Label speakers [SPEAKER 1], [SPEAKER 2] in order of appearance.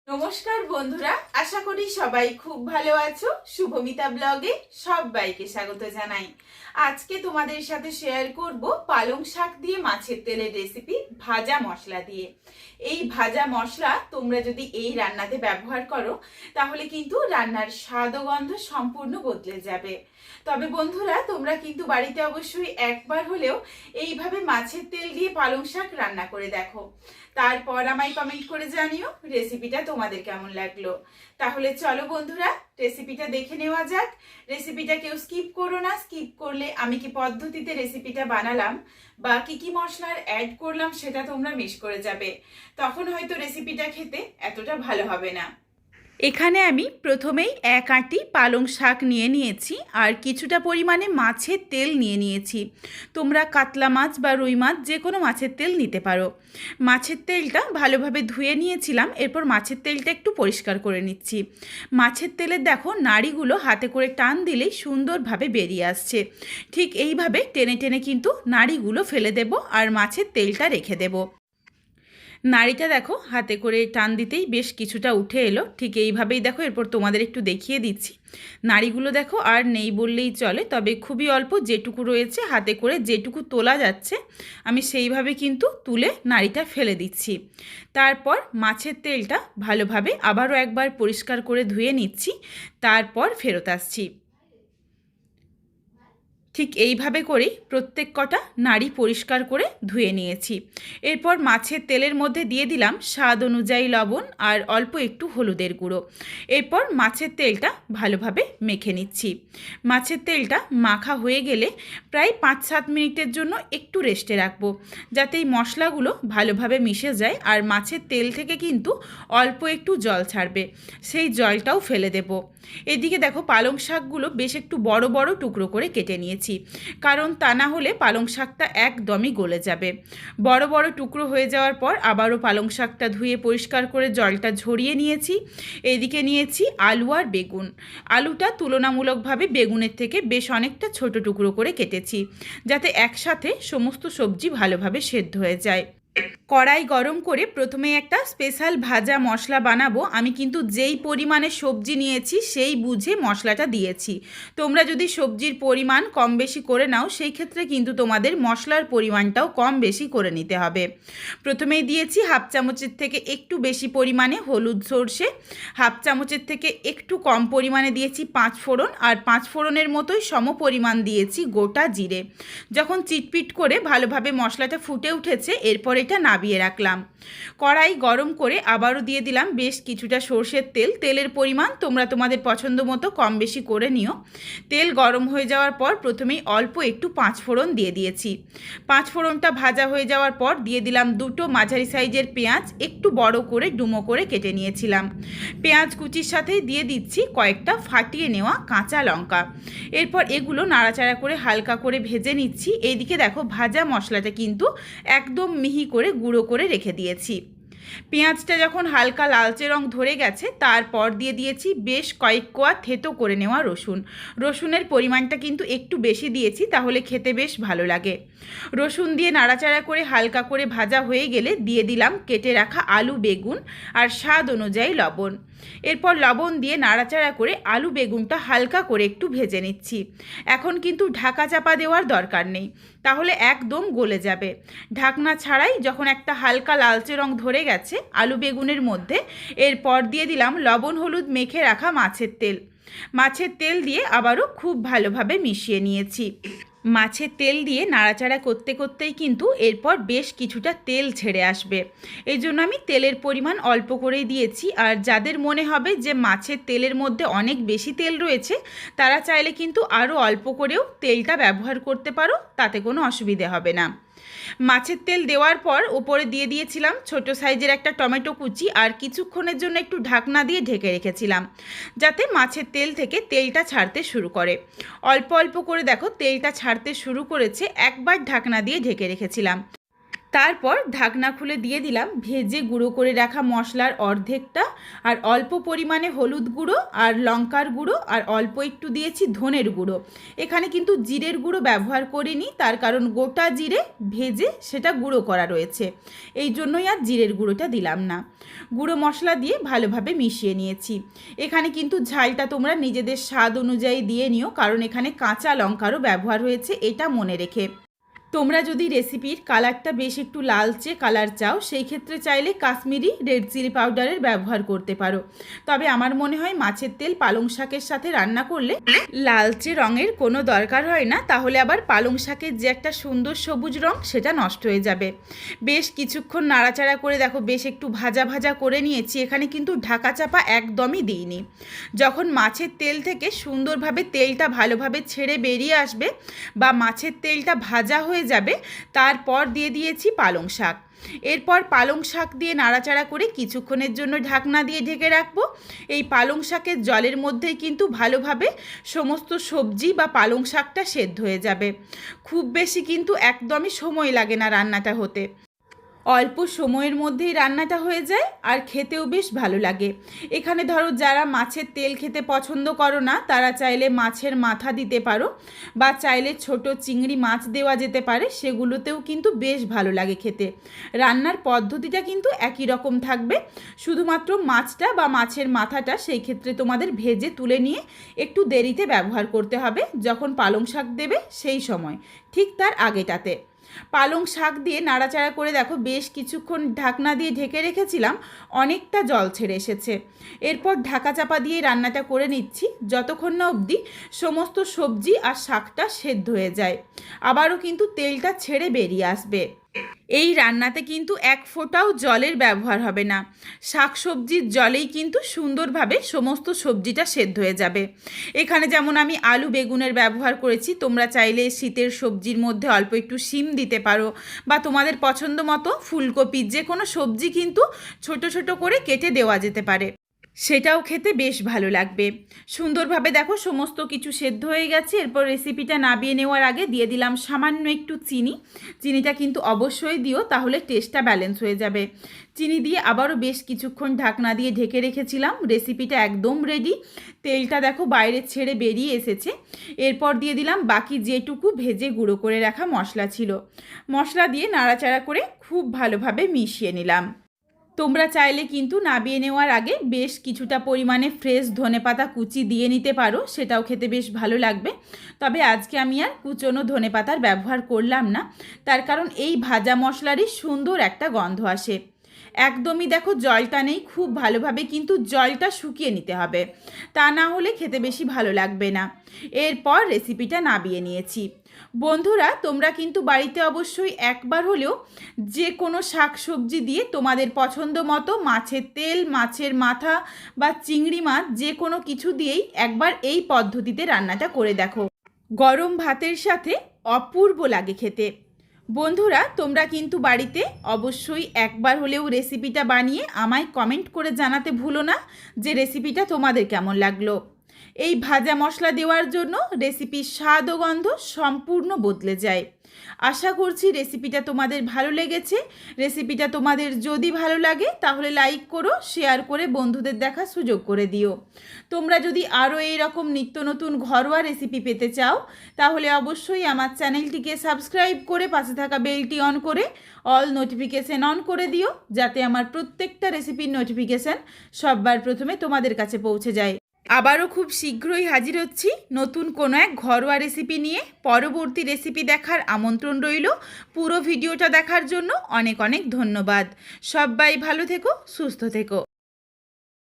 [SPEAKER 1] নমস্কার বন্ধুরা, আশা করি সবাই খুব ভালো আছো। শুভমিতা ব্লগে সবাইকে স্বাগত জানাই। আজকে তোমাদের সাথে শেয়ার করব পালং শাক দিয়ে মাছের তেলের রেসিপি ভাজা মশলা দিয়ে। এই ভাজা মশলা তোমরা যদি এই রান্নাতে ব্যবহার করো তাহলে কিন্তু রান্নার স্বাদ ও গন্ধ সম্পূর্ণ বদলে যাবে। তবে বন্ধুরা, তোমরা কিন্তু বাড়িতে অবশ্যই একবার হলেও এইভাবে মাছের তেল দিয়ে পালং শাক রান্না করে দেখো, তারপর আমায় কমেন্ট করে জানিও রেসিপিটা তোমাদের কেমন লাগলো। তাহলে চলো বন্ধুরা, রেসিপিটা দেখে নেওয়া যাক। রেসিপিটা কেউ স্কিপ করো না। স্কিপ করলে আমি কি পদ্ধতিতে রেসিপিটা বানালাম বা কি মশলার অ্যাড করলাম সেটা তোমরা মিস করে যাবে, তখন হয়তো রেসিপিটা খেতে এতটা ভালো হবে না। এখানে আমি প্রথমেই এক আঁটি পালং শাক নিয়ে নিয়েছি আর কিছুটা পরিমাণে মাছের তেল নিয়ে নিয়েছি। তোমরা কাতলা মাছ বা রুই মাছ যে কোনো মাছের তেল নিতে পারো। মাছের তেলটা ভালোভাবে ধুয়ে নিয়েছিলাম, এরপর মাছের তেলটা একটু পরিষ্কার করে নিচ্ছি। মাছের তেলের দেখো নাড়িগুলো হাতে করে টান দিলেই সুন্দরভাবে বেরিয়ে আসছে। ঠিক এইভাবে টেনে টেনে কিন্তু নাড়িগুলো ফেলে দেব আর মাছের তেলটা রেখে দেবো। নাড়িটা দেখো হাতে করে টান দিতেই বেশ কিছুটা উঠে এলো। ঠিক এইভাবেই দেখো, এরপর তোমাদের একটু দেখিয়ে দিচ্ছি। নাড়িগুলো দেখো আর নেই বললেই চলে, তবে খুবই অল্প যেটুকু রয়েছে হাতে করে যেটুকু তোলা যাচ্ছে আমি সেইভাবে কিন্তু তুলে নাড়িটা ফেলে দিচ্ছি। তারপর মাছের তেলটা ভালোভাবে আবারও একবার পরিষ্কার করে ধুয়ে নিচ্ছি, তারপর ফেরত আসছি। ঠিক এইভাবে করেই প্রত্যেক কটা নাড়ি পরিষ্কার করে ধুয়ে নিয়েছি। এরপর মাছের তেলের মধ্যে দিয়ে দিলাম স্বাদ অনুযায়ী লবণ আর অল্প একটু হলুদের গুঁড়ো। এরপর মাছের তেলটা ভালোভাবে মেখে নিচ্ছি। মাছের তেলটা মাখা হয়ে গেলে প্রায় 5-7 মিনিটের জন্য একটু রেস্টে রাখবো, যাতে এই মশলাগুলো ভালোভাবে মিশে যায়। আর মাছের তেল থেকে কিন্তু অল্প একটু জল ছাড়বে, সেই জলটাও ফেলে দেব। এদিকে দেখো পালং শাকগুলো বেশ একটু বড় বড় টুকরো করে কেটে নিয়েছি, কারণ তা না হলে পালং শাকটা একদমই গলে যাবে। বড় বড় টুকরো হয়ে যাওয়ার পর আবারও পালং শাকটা ধুয়ে পরিষ্কার করে জলটা ঝরিয়ে নিয়েছি। এদিকে নিয়েছি আলু আর বেগুন। আলুটা তুলনামূলকভাবে বেগুনের থেকে বেশ অনেকটা ছোট টুকরো করে কেটেছি, যাতে একসাথে সমস্ত সবজি ভালোভাবে সেদ্ধ হয়ে যায়। কড়াই গরম করে প্রথমে একটা স্পেশাল ভাজা মশলা বানাবো। আমি কিন্তু যেই পরিমাণে সবজি নিয়েছি সেই বুঝে মশলাটা দিয়েছি। তোমরা যদি সবজির পরিমাণ কম বেশি করে নাও, সেই ক্ষেত্রে কিন্তু তোমাদের মশলার পরিমাণটাও কম বেশি করে নিতে হবে। প্রথমেই দিয়েছি হাফ চামচের থেকে একটু বেশি পরিমাণে হলুদ সর্ষে, হাফ চামচের থেকে একটু কম পরিমাণে দিয়েছি 5 ফোড়ন, আর 5 ফোড়নের মতোই সম পরিমাণ দিয়েছি গোটা জিরে। যখন চিটপিট করে ভালোভাবে মশলাটা ফুটে উঠেছে, এরপর এটা নামিয়ে রাখলাম। কড়াই গরম করে আবারও দিয়ে দিলাম বেশ কিছুটা সর্ষের তেল। তেলের পরিমাণ তোমরা তোমাদের পছন্দ মতো কম বেশি করে নিও। তেল গরম হয়ে যাওয়ার পর প্রথমেই অল্প একটু 5 ফোড়ন দিয়ে দিয়েছি। 5 ফোড়নটা ভাজা হয়ে যাওয়ার পর দিয়ে দিলাম দুটো মাঝারি সাইজের পেঁয়াজ, একটু বড় করে ডুমো করে কেটে নিয়েছিলাম। পেঁয়াজ কুচির সাথেই দিয়ে দিচ্ছি কয়েকটা ফাটিয়ে নেওয়া কাঁচা লঙ্কা। এরপর এগুলো নাড়াচাড়া করে হালকা করে ভেজে নিচ্ছি। এইদিকে দেখো ভাজা মশলাটা কিন্তু একদম মিহি করে গুঁড়ো করে রেখে দিয়েছি। পেঁয়াজটা যখন হালকা লালচে রং ধরে গেছে, তারপর দিয়ে দিয়েছি বেশ কয়েক কোয়া থেতো করে নেওয়া রসুন। রসুনের পরিমাণটা কিন্তু একটু বেশি দিয়েছি, তাহলে খেতে বেশ ভালো লাগে। রসুন দিয়ে নাড়াচাড়া করে হালকা করে ভাজা হয়ে গেলে দিয়ে দিলাম কেটে রাখা আলু বেগুন আর স্বাদ অনুযায়ী লবণ। এরপর লবণ দিয়ে নাড়াচাড়া করে আলু বেগুনটা হালকা করে একটু ভেজে নিচ্ছি। এখন কিন্তু ঢাকা চাপা দেওয়ার দরকার নেই, তাহলে একদম গলে যাবে। ঢাকনা ছাড়াই যখন একটা হালকা লালচে রং ধরে গেছে আলু বেগুনের মধ্যে, এরপর দিয়ে দিলাম লবণ হলুদ মেখে রাখা মাছের তেল। মাছের তেল দিয়ে আবারও খুব ভালোভাবে মিশিয়ে নিয়েছি। মাছের তেল দিয়ে নাড়াচাড়া করতে করতেই কিন্তু এরপর বেশ কিছুটা তেল ছেড়ে আসবে। এই জন্য আমি তেলের পরিমাণ অল্প করেই দিয়েছি। আর যাদের মনে হবে যে মাছের তেলের মধ্যে অনেক বেশি তেল রয়েছে, তারা চাইলে কিন্তু আরও অল্প করেও তেলটা ব্যবহার করতে পারো, তাতে কোনো অসুবিধে হবে না। মাছের তেল দেওয়ার পর ওপরে দিয়ে দিয়েছিলাম ছোট সাইজের একটা টমেটো কুচি, আর কিছুক্ষণের জন্য একটু ঢাকনা দিয়ে ঢেকে রেখেছিলাম, যাতে মাছের তেল থেকে তেলটা ছাড়তে শুরু করে। অল্প অল্প করে দেখো তেলটা ছাড়তে শুরু করেছে। একবার ঢাকনা দিয়ে ঢেকে রেখেছিলাম। তারপর ঢাকনা খুলে দিয়ে দিলাম ভেজে গুঁড়ো করে রাখা মশলার অর্ধেকটা, আর অল্প পরিমাণে হলুদ গুঁড়ো আর লঙ্কার গুঁড়ো, আর অল্প একটু দিয়েছি ধনের গুঁড়ো। এখানে কিন্তু জিরের গুঁড়ো ব্যবহার করিনি, তার কারণ গোটা জিরে ভেজে সেটা গুঁড়ো করা রয়েছে, এই জন্যই আর জিরের গুঁড়োটা দিলাম না। গুঁড়ো মশলা দিয়ে ভালোভাবে মিশিয়ে নিয়েছি। এখানে কিন্তু ঝালটা তোমরা নিজেদের স্বাদ অনুযায়ী দিয়ে নিও, কারণ এখানে কাঁচা লঙ্কারও ব্যবহার হয়েছে, এটা মনে রেখে। তোমরা যদি রেসিপির কালারটা বেশ একটু লালচে কালার চাও, সেই ক্ষেত্রে চাইলে কাশ্মীরি রেড চিলি পাউডারের ব্যবহার করতে পারো। তবে আমার মনে হয় মাছের তেল পালং শাকের সাথে রান্না করলে লালচে রঙের কোনো দরকার হয় না, তাহলে আবার পালং শাকের যে একটা সুন্দর সবুজ রঙ সেটা নষ্ট হয়ে যাবে। বেশ কিছুক্ষণ নাড়াচাড়া করে দেখো বেশ একটু ভাজা ভাজা করে নিয়েছি। এখানে কিন্তু ঢাকা চাপা একদমই দিইনি। যখন মাছের তেল থেকে সুন্দরভাবে তেলটা ভালোভাবে ছেড়ে বেরিয়ে আসবে বা মাছের তেলটা ভাজা হয়ে যাবে, তারপর দিয়ে দিয়েছি পালং শাক। এরপর পালং শাক দিয়ে নাড়াচাড়া করে কিছুক্ষণের জন্য ঢাকনা দিয়ে ঢেকে রাখবো। এই পালং শাকের জলের মধ্যেই কিন্তু ভালোভাবে সমস্ত সবজি বা পালং শাকটা সেদ্ধ হয়ে যাবে। খুব বেশি কিন্তু একদমই সময় লাগে না রান্নাটা হতে, অল্প সময়ের মধ্যেই রান্নাটা হয়ে যায় আর খেতেও বেশ ভালো লাগে। এখানে ধরো যারা মাছের তেল খেতে পছন্দ করো না, তারা চাইলে মাছের মাথা দিতে পারো, বা চাইলে ছোট চিংড়ি মাছ দেওয়া যেতে পারে, সেগুলোতেও কিন্তু বেশ ভালো লাগে খেতে। রান্নার পদ্ধতিটা কিন্তু একই রকম থাকবে, শুধুমাত্র মাছটা বা মাছের মাথাটা সেই ক্ষেত্রে তোমাদের ভেজে তুলে নিয়ে একটু দেরিতে ব্যবহার করতে হবে, যখন পালং শাক দেবে সেই সময়, ঠিক তার আগেটাতে। পালং শাক দিয়ে নাড়াচাড়া করে দেখো বেশ কিছুক্ষণ ঢাকনা দিয়ে ঢেকে রেখেছিলাম, অনেকটা জল ছেড়ে এসেছে। এরপর ঢাকা চাপা দিয়ে রান্নাটা করে নিচ্ছি যতক্ষণ না অবধি সমস্ত সবজি আর শাকটা সেদ্ধ হয়ে যায়, আবারও কিন্তু তেলটা ছেড়ে বেরিয়ে আসবে। এই রান্নাতে কিন্তু এক ফোঁটাও জলের ব্যবহার হবে না, শাক সবজির জলেই কিন্তু সুন্দরভাবে সমস্ত সবজিটা সেদ্ধ হয়ে যাবে। এখানে যেমন আমি আলু বেগুনের ব্যবহার করেছি, তোমরা চাইলে শীতের সবজির মধ্যে অল্প একটু শিম দিতে পারো, বা তোমাদের পছন্দ মতো ফুলকপির যে কোনো সবজি কিন্তু ছোট ছোট করে কেটে দেওয়া যেতে পারে, সেটাও খেতে বেশ ভালো লাগবে। সুন্দরভাবে দেখো সমস্ত কিছু সেদ্ধ হয়ে গেছে। এরপর রেসিপিটা নামিয়ে নেওয়ার আগে দিয়ে দিলাম সামান্য একটু চিনি। চিনিটা কিন্তু অবশ্যই দিও, তাহলে টেস্টটা ব্যালেন্স হয়ে যাবে। চিনি দিয়ে আবারও বেশ কিছুক্ষণ ঢাকনা দিয়ে ঢেকে রেখেছিলাম। রেসিপিটা একদম রেডি, তেলটা দেখো বাইরে ছেড়ে বেরিয়ে এসেছে। এরপর দিয়ে দিলাম বাকি যেটুকু ভেজে গুঁড়ো করে রাখা মশলা ছিল। মশলা দিয়ে নাড়াচাড়া করে খুব ভালোভাবে মিশিয়ে নিলাম। তোমরা চাইলে কিন্তু নামিয়ে নেওয়ার আগে বেশ কিছুটা পরিমাণে ফ্রেশ ধনেপাতা কুচি দিয়ে নিতে পারো, সেটাও খেতে বেশ ভালো লাগবে। তবে আজকে আমি আর কুচনো ধনেপাতার ব্যবহার করলাম না, তার কারণ এই ভাজা মশলারই সুন্দর একটা গন্ধ আসে। একদমই দেখো জলটা নেই, খুব ভালোভাবে কিন্তু জলটা শুকিয়ে নিতে হবে, তা না হলে খেতে বেশি ভালো লাগবে না। এরপর রেসিপিটা নামিয়ে নিয়েছি। বন্ধুরা, তোমরা কিন্তু বাড়িতে অবশ্যই একবার হলেও যে কোনো শাক সবজি দিয়ে তোমাদের পছন্দ মতো মাছের তেল, মাছের মাথা বা চিংড়ি মাছ যে কোনো কিছু দিয়েই একবার এই পদ্ধতিতে রান্নাটা করে দেখো, গরম ভাতের সাথে অপূর্ব লাগে খেতে। বন্ধুরা, তোমরা কিন্তু বাড়িতে অবশ্যই একবার হলেও রেসিপিটা বানিয়ে আমায় কমেন্ট করে জানাতে ভুলো না যে রেসিপিটা তোমাদের কেমন লাগলো। এই ভাজা মশলা দেওয়ার জন্য রেসিপির স্বাদ ও গন্ধ সম্পূর্ণ বদলে যায়। আশা করছি রেসিপিটা তোমাদের ভালো লেগেছে। রেসিপিটা তোমাদের যদি ভালো লাগে তাহলে লাইক করো, শেয়ার করে বন্ধুদের দেখার সুযোগ করে দিও। তোমরা যদি আরও এইরকম নিত্য নতুন ঘরোয়া রেসিপি পেতে চাও, তাহলে অবশ্যই আমার চ্যানেলটিকে সাবস্ক্রাইব করে পাশে থাকা বেলটি অন করে অল নোটিফিকেশান অন করে দিও, যাতে আমার প্রত্যেকটা রেসিপির নোটিফিকেশান সবার প্রথমে তোমাদের কাছে পৌঁছে যায়। আবারও খুব শীঘ্রই হাজির হচ্ছি নতুন কোনো এক ঘরোয়া রেসিপি নিয়ে। পরবর্তী রেসিপি দেখার আমন্ত্রণ রইল। পুরো ভিডিওটা দেখার জন্য অনেক অনেক ধন্যবাদ। সবাই ভালো থেকো, সুস্থ থেকো।